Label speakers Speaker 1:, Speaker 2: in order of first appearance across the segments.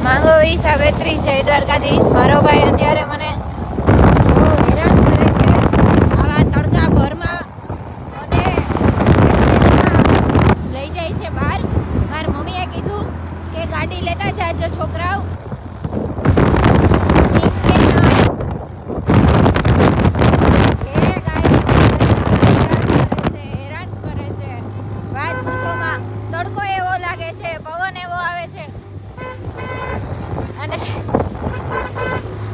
Speaker 1: માંગો હિસાબે 30 જય દ્વારકાધીશ. મારો ભાઈ અત્યારે મને હેરાન કરે છે આવા તડકા ભરમાં અને લઈ જાય છે બહાર. મારી મમ્મીએ કીધું કે ગાડી લેતા જાજો છોકરાઓ. તડકો એવો લાગે છે, પવન એવો આવે છે અને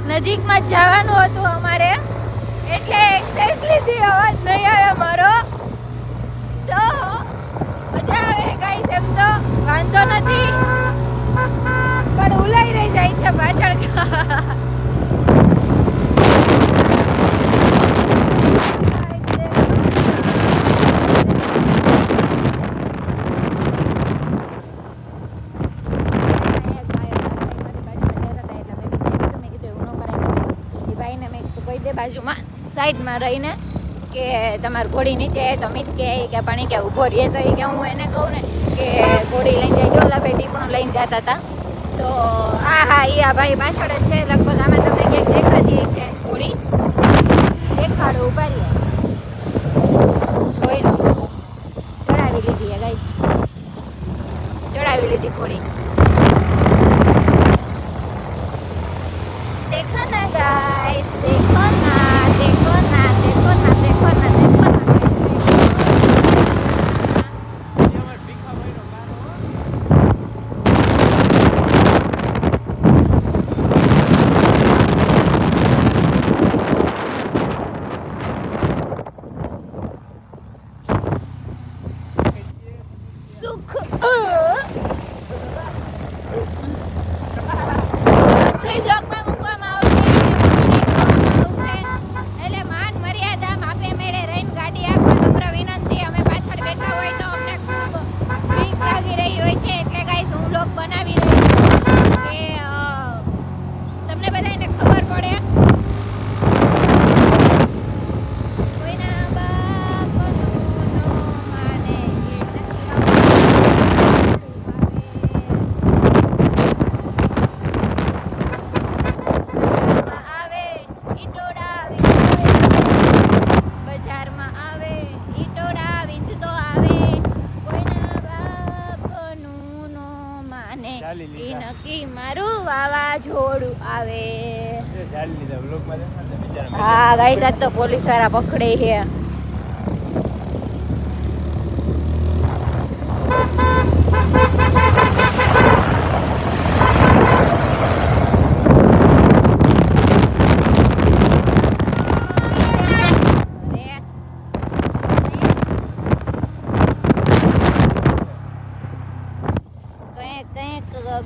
Speaker 1: નજીકમાં જ જવાનું હતું અમારે એટલે એક્સેસ લીધી. અવાજ નહીં આવ્યો મારો તો મજા આવે ગાઈસ. એમ તો વાંધો નથી પણ ઉલાઈ રહી જાય છે પાછળ. બાજુમાં સાઈડમાં રહીને કે તમારી ઘોડી નીચે તો મિત કે પાણી કે ઊભો રહીએ તો એ કે હું એને કહું ને કે ઘોડી લઈને જાય. જો ઓલા બેટી પણ લઈને જતા હતા તો હા એ આ ભાઈ પાછળ જ છે લગભગ. આમાં તમને ક્યાંક દેખાતી છે ઘોડી, દેખાડો ઉભા રહીએ. જોઈ લો, ચડાવી લીધી હે ગાઈસ, ચડાવી લીધી ઘોડી. देखो ना गाइस, देखो ना, देखो ना, देखो ना, देखो ना, देखो ना. સુખ કઈ બ્લોકમાં નક્કી મારું વાવાઝોડું આવે. હા ગાઈસ, આજ તો પોલીસ વાળા પકડે છે.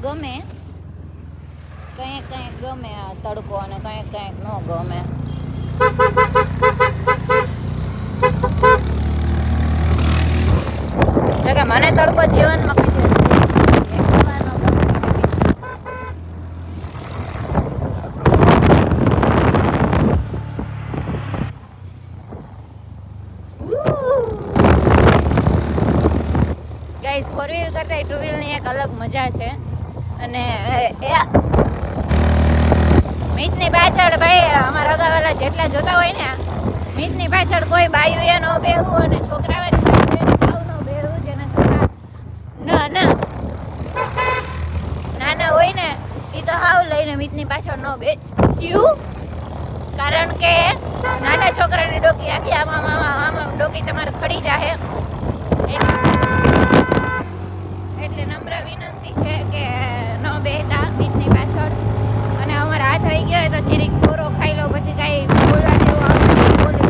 Speaker 1: ગમે કંઈક ગમે આ તડકો અને કંઈક ન ગમે. જોકે મને તડકો જીવનમાં ગાઈસ, 4 વ્હીલ કરતા 2 વ્હીલની એક અલગ મજા છે. અને મિતની પાછળ ભાઈ અમારા અગાવાલા જેટલા જોતા હોય ને, મિતની પાછળ કોઈ બાયું એ ન બેહવું અને છોકરાવાળી ન બેહવું. જેના છોકરા નાના હોય ને એ તો હાવ લઈને મિતની પાછળ ન બેચ્યું. કારણ કે નાના છોકરાની ડોકી આખી આમાં ડોકી તમારે ખડી જાય. એટલે નમ્ર વિનંતી છે કે ન બેહતા મિતની પાછળ. અને અમારા હાથ આવી ગયો હોય તો જીરીક કોરો ખાઈ લો, પછી કાંઈ બોલવા જેવું આવતું બોલે.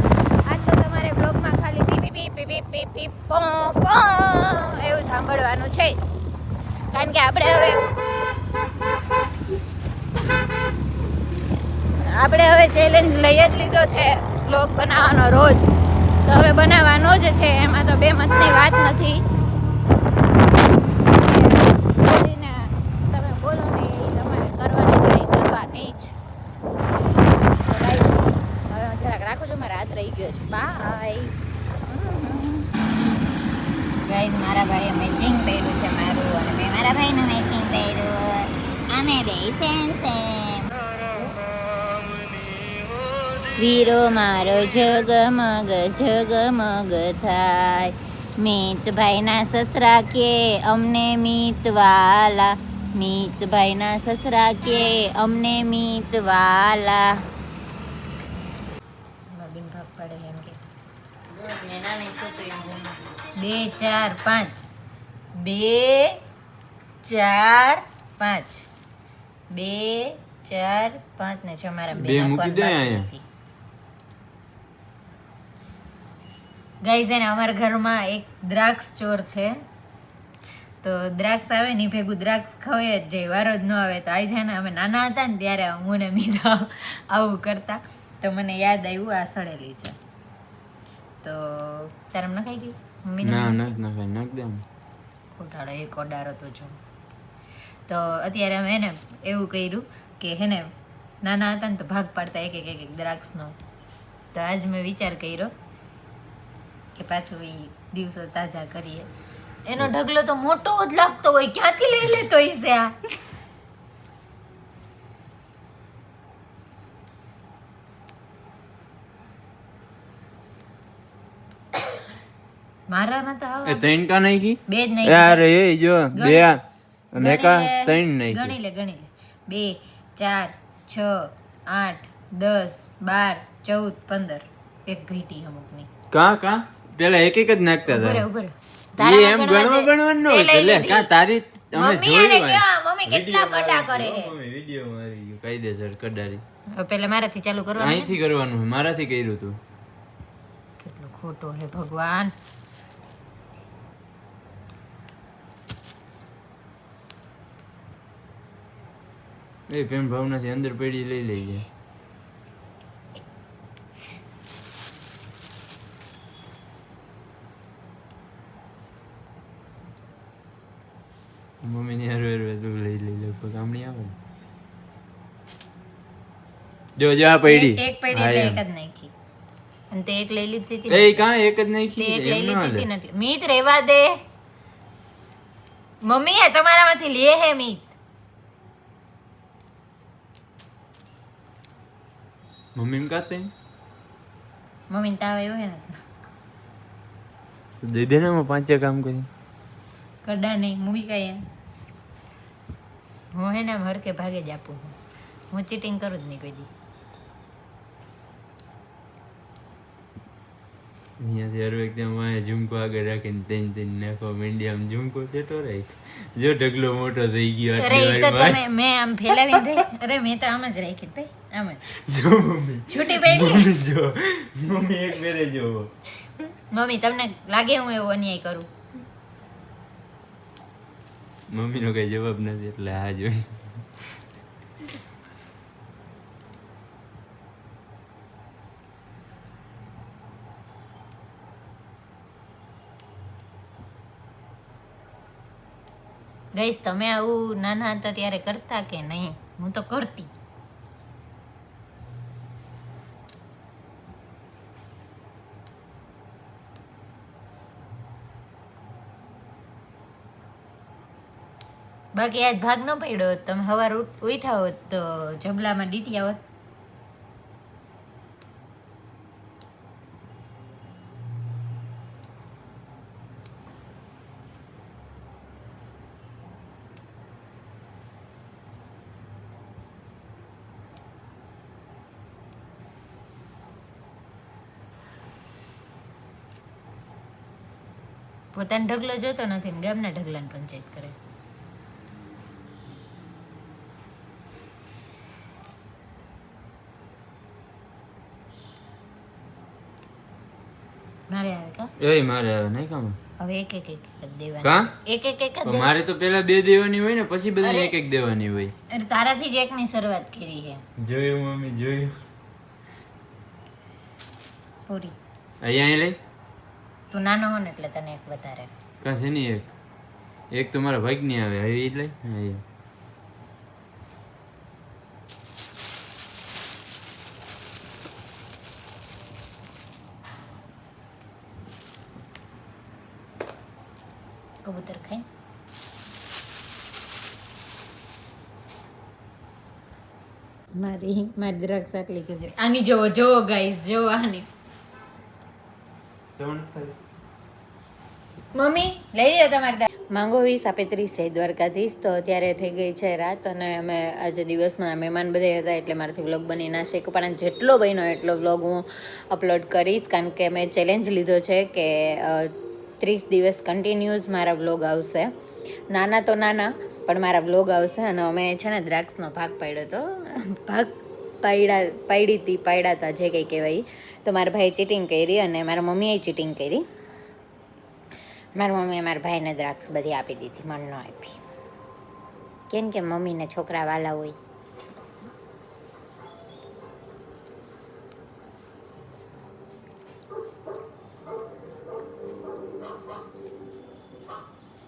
Speaker 1: આજ તો તમારે બ્લોગમાં ખાલી પી પી પી પી પી પી પો પો એવું સાંભળવાનું છે. કારણ કે આપણે હવે ચેલેન્જ લઈ જ લીધો છે બ્લોગ બનાવવાનો રોજ. તો હવે બનાવવાનો જ છે, એમાં તો બે મતની વાત નથી. તમે બોલો ને એ તમારે કરવાની ટ્રાય કરવાની જ. હવે જરાક રાખો છો, મારા હાથ રહી ગયો છે. By guys. મારા ભાઈએ મેચિંગ પહેર્યું છે મારું, અને મેં મારા ભાઈનું મેચિંગ પહેર્યું. અને બે સેમ સેમ. વીરો મારો જગમગ જગમગ થાય. મિતભાઈના સસરા કે અમને મિતવાલા. મિતભાઈના સસરા કે અમને મિતવાલા. બેન ભાગ પાડે એમ કે 2 4 5 2 4 5 2 4 5 ને 6 મારા
Speaker 2: બે મૂકી દે અહીંયા.
Speaker 1: ગાઈઝ એને અમારા ઘરમાં એક દ્રાક્ષ ચોર છે, તો દ્રાક્ષ આવે ને ભેગું દ્રાક્ષ ખવાય જ જાય, વારો જ ન આવે. તો આવી છે ને અમે નાના હતા ને ત્યારે હું ને મીધા આવું કરતા, તો મને યાદ આવ્યું આ સડેલી છે. તો તારે એમ નખાઈ ગઈ મમ્મી?
Speaker 2: ના નાખ દે.
Speaker 1: ખોટાડો એક ઓડારો તો જો. તો અત્યારે અમે એને એવું કર્યું કે હેને નાના હતા ને તો ભાગ પાડતા એક એક દ્રાક્ષનો. તો આજ મેં વિચાર કર્યો કે પાછું એ દિવસો તાજા કરીએ. એનો ઢગલો તો મોટો જ લાગતો હોય, ક્યાંથી લઈ લેતો હશે આ? મારામાં તો
Speaker 2: એ ત્રણ કા નાખી?
Speaker 1: બે જ નહીં
Speaker 2: યાર એ જો બે અને કા ત્રણ નાખી.
Speaker 1: ગણી લે 2 4 6 8 10 12 14 15 એક ઘીટી અમુકની.
Speaker 2: કા પેલા એક જ નાખતા હતા.
Speaker 1: ઉભરે
Speaker 2: એ એમ ગણવાનું ન હોય એટલે કા તારી અમે જોયું હોય.
Speaker 1: મમ્મી કેટલા કડા કરે છે.
Speaker 2: વિડિયો માં આવી ગયું કાયદેસર કડારી.
Speaker 1: હવે પહેલા મારાથી ચાલુ કરવાનું.
Speaker 2: અહીંથી કરવાનું છે, મારાથી કર્યું તું.
Speaker 1: કેટલો ખોટો હે ભગવાન.
Speaker 2: એ પ્રેમ ભાવનાથી અંદર પેઢી લઈ લઈએ. મમ્મી ની હરવે તું લઈ લગભગ આમ નહીં આવે. જો આ પેઢી
Speaker 1: એક પેઢી એટલે એક જ નાખી અને તે એક લઈ લીધી હતી.
Speaker 2: એ કાં એક જ નાખી?
Speaker 1: તે એક લઈ લીધી હતી ને એટલે મીત રહેવા દે. મમ્મી એ તમારામાંથી લે હે મીત.
Speaker 2: મમ્મી કાતે
Speaker 1: મમ્મી તાવ આવ્યો હે ને
Speaker 2: દઈ દે ને હું 5 કામ કરી
Speaker 1: કડા નહીં મૂકી કઈ. હું હે ને હર કે ભાગે જ આપું. હું ચીટિંગ કરું જ નહીં કોઈ દી.
Speaker 2: અહીંયાથી હર વ્યક્તિ વાંહે ઝુમકો આગળ રાખીને તેન નાખો માંડી. આમ ઝુમકો સેટો રાખ. જો ઢગલો મોટો થઈ ગયો.
Speaker 1: અરે ઈ તો તમે મેં આમ ફેલાવીને રહી. અરે મેં તો આમ જ રાખી ભાઈ, આમ જ.
Speaker 2: જો મમ્મી
Speaker 1: છૂટી પડી.
Speaker 2: જો મમ્મી એક ફેરે જો.
Speaker 1: મમ્મી તમને લાગે હું એવો અન્યાય કરું?
Speaker 2: મમ્મીનો કઈ જવાબ નથી એટલે આ જોઈ.
Speaker 1: ગઈસ તમે આવું નાના હતા ત્યારે કરતા કે નહીં? હું તો કરતી. બાકી આજ ભાગ ન પડ્યો હોત, તમે સવાર ઉઠ્યા હોત તો જબલામાં ડીટ્યા હોત. પોતાનો ઢગલો જોતો નથી ને ગામના ઢગલાને પંચાયત કરે. મારે આવે કા?
Speaker 2: એ મારે આવે નહીં કામ.
Speaker 1: હવે એક એક દેવાની.
Speaker 2: કા?
Speaker 1: એક જ
Speaker 2: મારે તો પેલા 2 દેવાની હોય ને પછી બધી એક દેવાની હોય.
Speaker 1: અરે તારાથી જ એકની શરૂઆત કરી છે.
Speaker 2: જોયું મમ્મી જોયું.
Speaker 1: પૂરી
Speaker 2: અહીંયા લઈ.
Speaker 1: તું નાનો હો ને એટલે તને એક વધારે.
Speaker 2: કા છે ની એક તો મારા ભાગ ની આવે હવે ઈ લઈ. હા
Speaker 1: કબૂતર ખાઈ મારી દ્રાક્ષ આટલી કચરી. આની જોવો ગાઈસ, જોવો આની. મમ્મી લઈ લો તમારે માંગો 20:35 છે દ્વારકાધીશ. તો અત્યારે થઈ ગઈ છે રાત અને અમે આજે દિવસમાં મહેમાન બધા હતા એટલે મારાથી વ્લોગ બની ના શકે, પણ જેટલો બન્યો એટલો વ્લોગ હું અપલોડ કરીશ, કારણ કે મેં ચેલેન્જ લીધો છે કે 30 દિવસ કન્ટિન્યુઅસ મારા વ્લોગ આવશે. નાના તો નાના પણ મારા વ્લોગ આવશે. અને અમે છે ને દ્રાક્ષનો ભાગ પાડ્યો હતો, પાડ્યા હતા જે કંઈ કહેવાય. તો મારા ભાઈએ ચીટિંગ કરી અને મારા મમ્મીએ ચીટિંગ કરી. મારા મમ્મીએ મારા ભાઈને દ્રાક્ષ બધી આપી દીધી, મને ન આપી, કેમ કે મમ્મીને છોકરા વાલા હોય.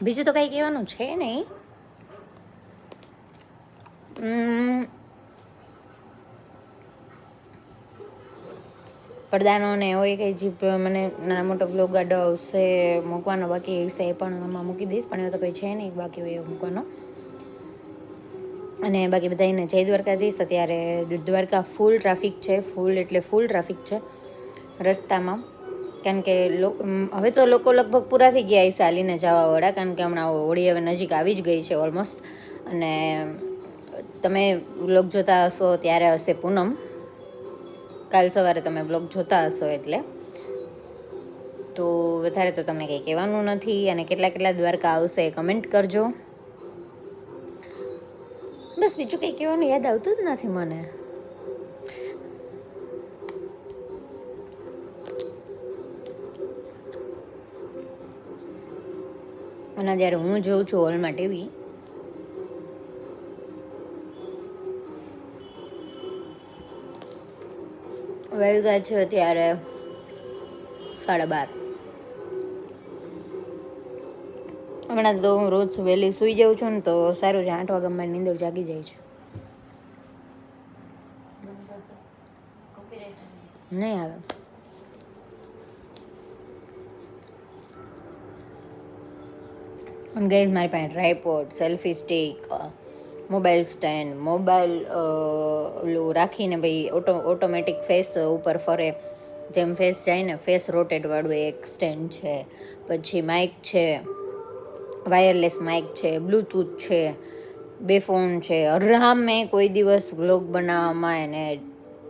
Speaker 1: બીજું તો કંઈ કહેવાનું છે નહીં. પડદાનો ને હોય કંઈ જે મને નાના મોટો બ્લોગ આડો આવશે મૂકવાનો બાકી હશે એ પણ આમાં મૂકી દઈશ, પણ એવું તો કંઈ છે નહીં બાકી હોય એ મૂકવાનો. અને બાકી બધાને જય દ્વારકાધીશ. અત્યારે દ્વારકા ફૂલ ટ્રાફિક છે, ફૂલ એટલે ફૂલ ટ્રાફિક છે રસ્તામાં, કારણ કે હવે તો લોકો લગભગ પૂરા થઈ ગયા હશે ચાલીને જવાવાળા, કારણ કે હમણાં હોળી હવે નજીક આવી જ ગઈ છે ઓલમોસ્ટ. અને તમે વ્લોગ જોતા હશો ત્યારે હશે પૂનમ, કાલ સવારે તમે બ્લોગ જોતા હશો એટલે. તો વધારે તો તમને કંઈ કહેવાનું નથી. અને કેટલા દ્વારકા આવશે એ કમેન્ટ કરજો. બસ બીજું કંઈ કહેવાનું યાદ આવતું જ નથી મને. અને જ્યારે હું જોઉં છું હોલમાં ટીવી, વાગ્યા છે અત્યારે 12:30. હમણાં તો હું રોજ વહેલી સૂઈ જાઉં છું ને તો સારું છે, 8 વાગ્યામાં મારી નીંદર જાગી જાય છે. નહીં આવે. અને ગઈ મારી પાસે tripod, selfie stick, mobile stand, mobile ઓલું રાખીને ભાઈ ઓટોમેટિક ફેસ ઉપર ફરે, જેમ ફેસ જાય ને ફેસ રોટેટવાળું એક સ્ટેન્ડ છે. પછી માઇક છે, વાયરલેસ માઇક છે, બ્લૂટૂથ છે, 2 ફોન છે. અરહા મેં કોઈ દિવસ વ્લોગ બનાવવામાં એને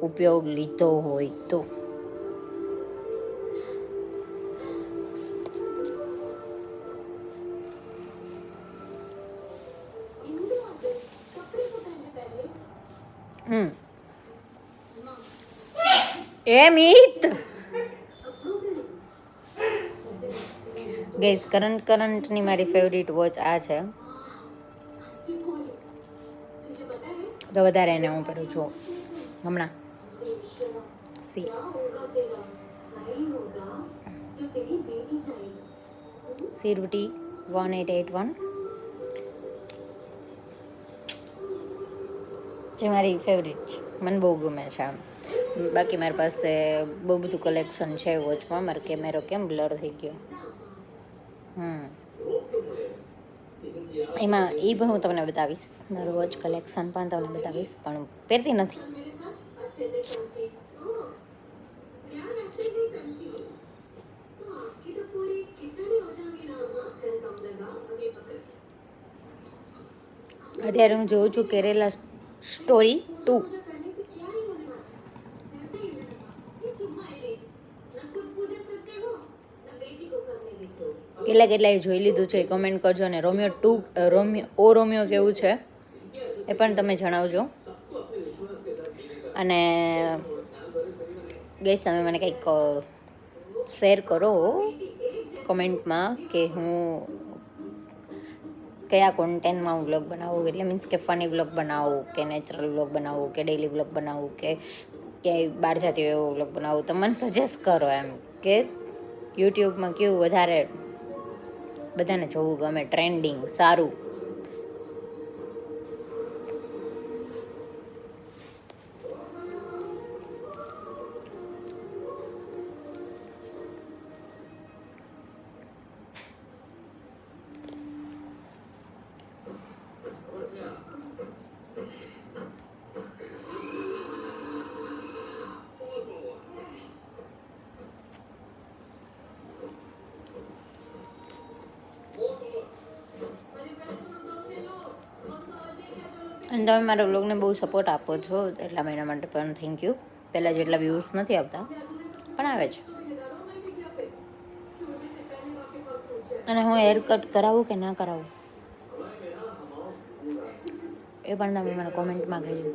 Speaker 1: ઉપયોગ લીધો હોય તો. મિત ગેસ કરંટની મારી ફેવરિટ વોચ આ છે, તો વધારે એને હું કરું છું હમણાં. સીરુટી 1881 જે મારી ફેવરિટ છે, મને બહુ ગમે છે આમ. બાકી મારી પાસે બહુ બધું કલેક્શન છે વોચમાં. મારો કેમેરો કેમ બ્લર થઈ ગયો. એમાં એ પણ હું તમને બતાવીશ, મારું વોચ કલેક્શન પણ તમને બતાવીશ, પણ પહેરતી નથી. અત્યારે હું જોઉં છું કેરેલા સ્ટોરી 2. કેટલાએ જોઈ લીધું છે એ કમેન્ટ કરજો. અને રોમિયો કેવું છે એ પણ તમે જણાવજો. અને ગેસ તમે મને કંઈક શેર કરો કમેન્ટમાં કે હું કયા કોન્ટેન્ટમાં હું વ્લોગ બનાવું, એટલે મીન્સ કે ફની વ્લોગ બનાવું કે નેચરલ વ્લોગ બનાવું કે ડેઈલી વ્લોગ બનાવું કે ક્યાંય બહાર જતી હોય એવો વ્લોગ બનાવું. તો મને સજેસ્ટ કરો એમ કે યુટ્યુબમાં કેવું વધારે બધાને જોવું ગમે, ટ્રેન્ડિંગ સારું. અને તમે મારા વ્લોગને બહુ સપોર્ટ આપો છો એટલા મહિના માટે પણ થેન્ક યુ. પહેલાં જેટલા વ્યૂઝ નથી આવતા પણ આવે છે. અને હું હેર કટ કરાવું કે ના કરાવું એ પણ તમે મને કોમેન્ટમાં કહેજો.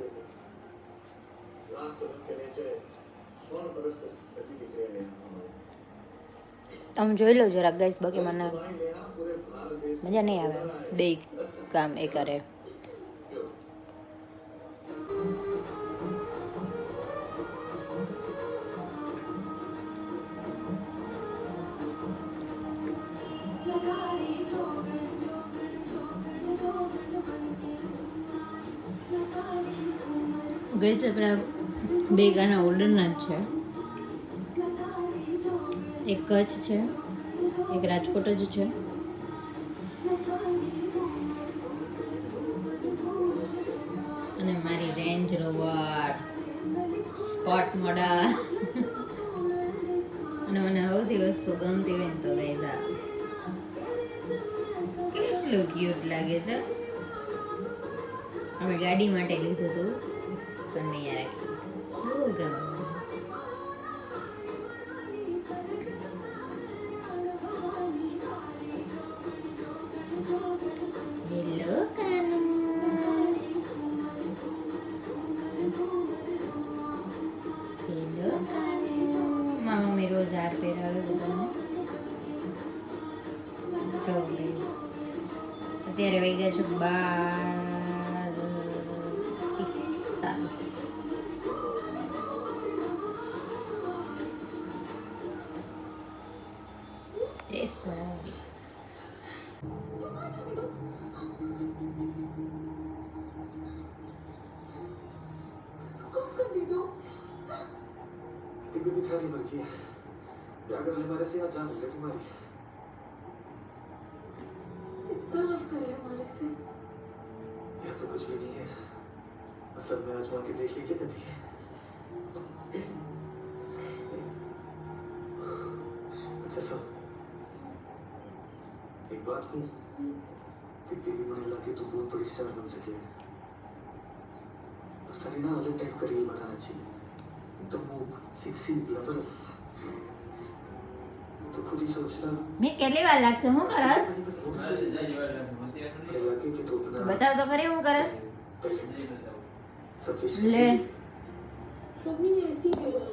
Speaker 1: તમે જોઈ લો જરાક ગાઈસ, બાકી મને મજા નહીં આવે બે કામ એ કરે. ગઈ છે આપણા બે ગાના ઓર્ડરના જ છે. એક કચ્છ છે, એક રાજકોટ જ છે. અને મારી રેન્જ રોવર સ્પોટ મોડલ. અને મને સૌથી વસ્તુ ગમતી હોય ને તો ગાઈઝ કેટલું ક્યુટ લાગે છે. અમે ગાડી માટે લીધું હતું તો નહીં રાખી, બહુ ગમે. Hello Kanu, hello Kanu. મારા મમ્મી રોજ હાર પહેરાવે બધાને. જો ગાઈસ અત્યારે વાગ્યા છે 12:45. એ સોરી.
Speaker 3: तुम्हारी मर्जी है, अगर हमारे से यहाँ जान ले तुम्हारी इतना लव करे हमारे से, यह तो कुछ भी नहीं है. असल में आजमा के देख लीजिए कभी. अच्छा सुन, एक बात कहूँ कि तेरी महिला की तो बहुत बड़ी स्टार बन सके. सारी ना अलग टाइप का रील बनाना चाहिए, एकदम वो सेक्सी ग्लैमरस. तो खुद ही सोचना
Speaker 1: મેં કેટલી વાર લાગશે? હું કરસ?
Speaker 3: लगे कि तो उतना
Speaker 1: બતાવ તો ખરી હું કરસ.
Speaker 3: सफिशिएंट
Speaker 1: ले
Speaker 3: कभी ऐसी जगह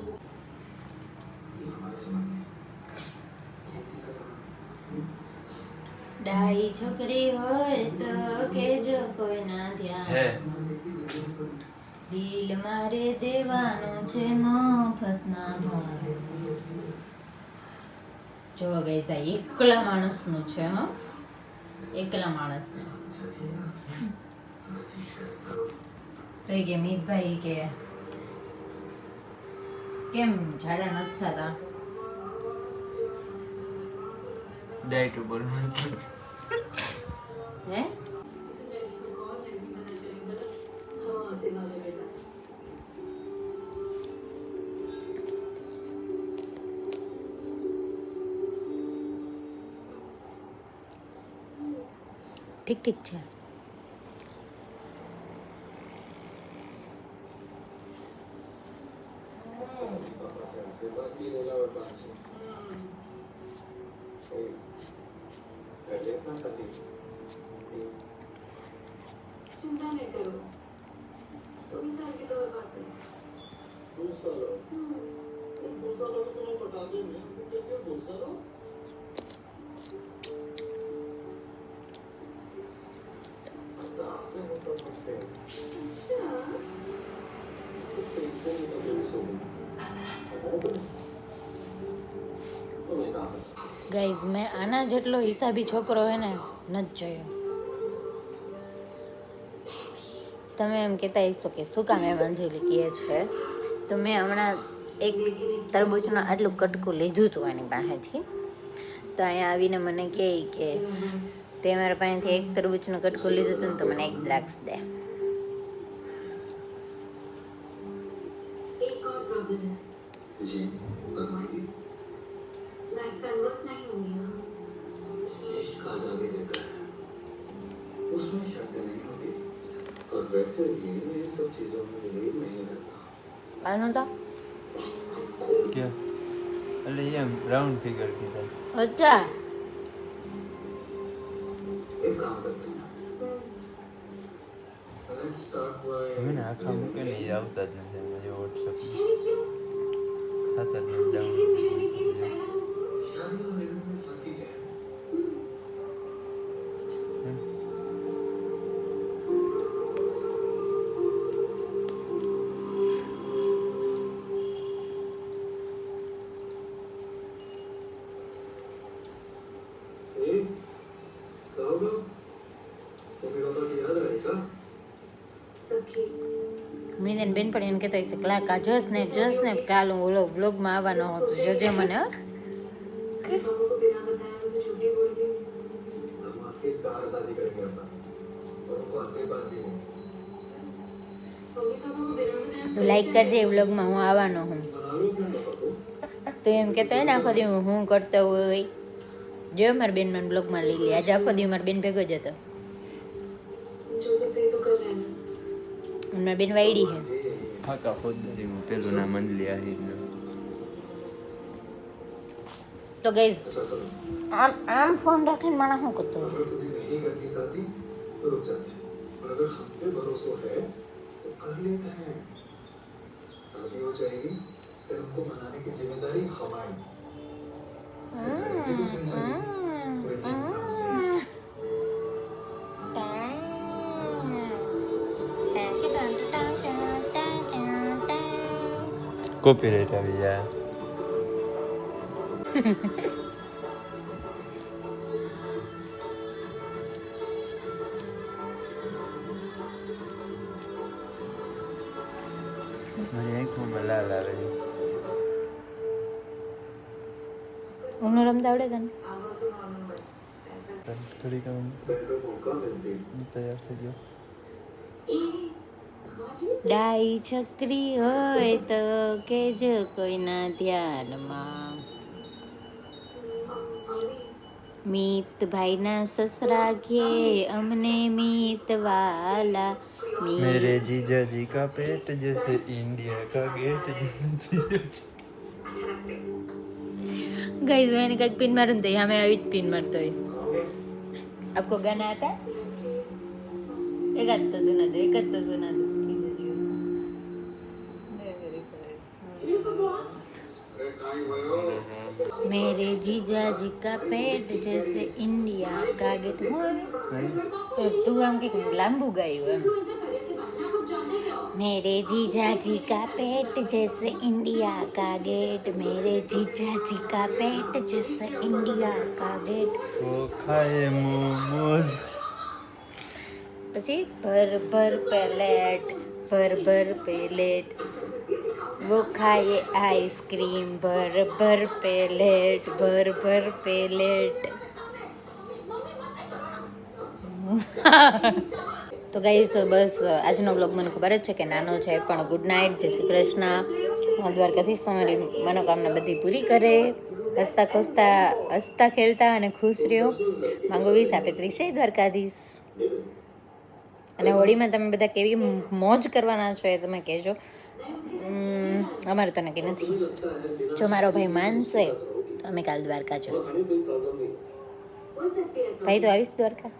Speaker 3: हमारे जमाने में ऐसी कदम
Speaker 1: ડાઈ છોકરી હોય તો કેજો કોઈ ના ધ્યાન.
Speaker 2: હે
Speaker 1: દિલ મારે દેવાનું છે મફતના ભાવે. જો ગાઈસ આ એકલા માણસનું છે. હા, એકલા માણસનું. તો કે મિતભાઈ કે કેમ ઝાડા નથી થતા?
Speaker 2: ડાયટ ઉપર
Speaker 1: હે ઠીક ઠીક છે.
Speaker 3: चिंता नहीं करो, तो भी साल की तो और बात है. 2 साल 2 सालों में तुम्हें बता देंगे कैसे 2 सालों. रास्ते में तो मुझसे
Speaker 1: ગાઈઝ મેં આના જેટલો હિસાબી છોકરો હે ને નથી જોયો. તમે એમ કહેતા હશો કે શું કામ એમ અંજલિ કહે છે, તો મેં હમણાં એક તરબૂચનું આટલું કટકું લીધું હતું એની પાસેથી. તો અહીંયા આવીને મને કહે કે તે મારા પાસેથી એક તરબૂચનું કટકું લીધું હતું ને તો મને એક દ્રાક્ષ દે.
Speaker 3: एक और प्रॉब्लम है जी, फरमाइए. मैं कन्वर्ट नहीं हुई ना. इश्क आजादी देता है, उसमें शर्तें नहीं होती और वैसे भी मैं ये सब चीजों में बिलीव नहीं करता
Speaker 1: આનું તો
Speaker 2: क्या એટલે એમ રાઉન્ડ ફિગર કીધા
Speaker 1: અચ્છા
Speaker 3: एक काम करते हैं लेट्स स्टार्ट बाय
Speaker 2: મને આખા મૂકે ને એ આવતા જ નથી એમાં જે વોટ્સઅપ ખાતા જ નથી ડાઉનલોડ
Speaker 3: शादी और लिविंग में फर्क ही क्या है
Speaker 1: મીનન બેન પણ એમ કહેતા હશે ક્લાક આ જો સ્નેપ કાલ હું ઓલો વ્લોગમાં આવવાનો હતો જોજે મને હો.
Speaker 3: हम आपके कार शादी करेंगे अपना और उनको आशीर्वाद भी देंगे
Speaker 1: તું લાઈક કરજે એ વ્લોગમાં હું આવવાનો હું
Speaker 3: बना लो अपने पापा को
Speaker 1: તો એમ કહેતા હોય ને આખો દી હું કરતો હોય જો મારી બેન મને બ્લોગમાં લઈ લે આજે આખો દી મારી બેન ભેગો જ હતો અને મારી બેન વાયડી છે
Speaker 2: ફાકા ફોજદારીમાં પેલું નામ અંજલી આહિરનું
Speaker 1: તો ગઈઝ
Speaker 3: ऐसा सुनो
Speaker 1: આમ ફોન રાખીને માણસ શું કરતો હોય
Speaker 3: अगर तुम्हें नहीं करनी शादी तो रुक जाते हैं और अगर हम पे भरोसा है तो कर लेते हैं शादी हो जाएगी फिर हमको मनाने की जिम्मेदारी हमारी करेंगे कुछ इंसान पूरे धूमधाम से
Speaker 2: કોપીરાઇટ આવી જાય મારી આંખોમાં લાલ આવે છે
Speaker 1: ઊનું રમતા આવડે તને
Speaker 2: ઘડી કામ
Speaker 3: पहले मौका मिलती
Speaker 2: તૈયાર થઈ ગયો
Speaker 1: ડાઈ છકરી હોય તો કેજો કોઈના ધ્યાનમાં મીત ભાઈના સસરા ઘે અમને મીત વાલા
Speaker 2: मेरे जीजा जी का पेट जैसे इंडिया का गेट
Speaker 1: गई मैंने कहीं पिन मारूं तो हमें अभी पिन मारते हुए आपको गाना आता है एक आध तो सुना दो मेरे जीजा जी का पेट जैसे इंडिया का गेट तू हम के लांबू गई है मेरे जीजा जी का पेट जैसे इंडिया का गेट मेरे जीजा जी का पेट जैसे इंडिया का गेट
Speaker 2: वो खाए मोमोज
Speaker 1: પછી ભર ભર પ્લેટ वो खाए आइसक्रीम भर प्लेट તો ગાઈસ બસ આજનો બ્લોગ મને ખબર જ છે કે નાનો છે પણ ગુડ નાઇટ જય શ્રી કૃષ્ણ દ્વારકાધીશ તમારી મનોકામના બધી પૂરી કરે હસતા ખેલતા અને ખુશ રહ્યો માંગો 20 આપે 30 દ્વારકાધીશ અને હોળીમાં તમે બધા કેવી મોજ કરવાના છો એ તમે કહેજો અમારે તો નક્કી નથી જો મારો ભાઈ માનશે તો અમે કાલ દ્વારકા જશું ભાઈ તો આવીશ દ્વારકા